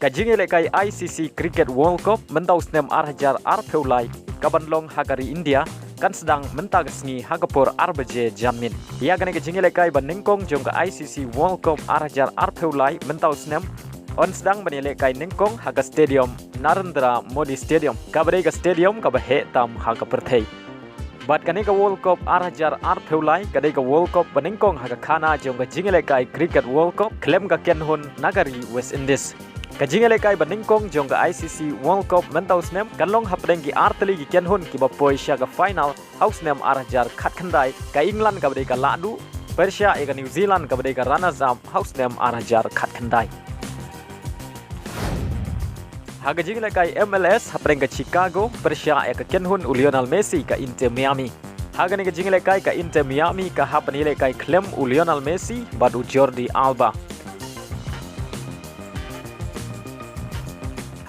Kajingile kai ICC Cricket World Cup mentau snem arhajar arpeulai kabanlong hagari India kan sedang mentagasngi hagapur arbaje jamin. Ia gane kajingile kai baningkong jong ke ICC World Cup arhajar arpeulai mentau snem on sedang menilai kai ningkong haga stadium Narendra Modi Stadium. Kabare ka stadium kabahe tam haga perthei. Bat kane ka World Cup arhajar arpeulai kadai ka World Cup baningkong haga khana jong ka jingile kai Cricket World Cup klem ka kenhun nagari West Indies. Kajingale kai baningkong jong ka ICC World Cup mentau snem kanlong hapdengi arteli gi kenhun ki bapoi sya ka final house nem arhajar khat khandai ka England ka ka ladu Persia ka New Zealand ka ka runners up house nem arhajar khat khandai. Haga jingale kai MLS hapdeng ka Chicago Persia ka kenhun Lionel Messi ka Inter Miami. Haga ni ka jingale kai ka Inter Miami ka hapanile kai klem Lionel Messi badu Jordi Alba.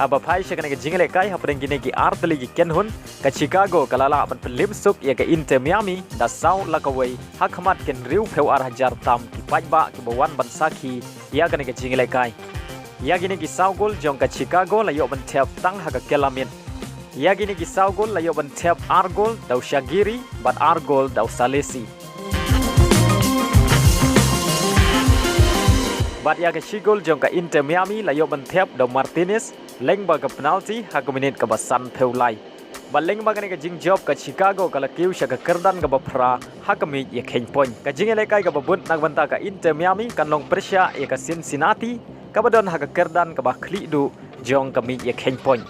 Haba pai syakana ke jingale kai hapdeng gine gi arteli gi kenhun ka Chicago kalala ban pelim suk ya ka Inter Miami da sau lakawai hakmat ken riu peu arhajar tam ki pajba ki bawan ban saki ya gane ke jingale kai ya gine gi sau gol jong ka Chicago la yo ban tep tang haga kelamin ya gine gi sau gol la yo ban tep argol dau Shagiri bat argol dau Salesi. Bat ya ke Shigol jong ka Inter Miami la yo ban tep dau Martinez lengba ka penalti haga minit ka basan peulai. Ba lengba ka jing job ka Chicago kala kiu sya ka kerdan ka bapra haga mi ye khen point. Ka jingele kai ka babun nagbanta ka Inter Miami kan long Persia ye ka Cincinnati ka badon haga kerdan ka ba khli du jong ka mi ye khen point.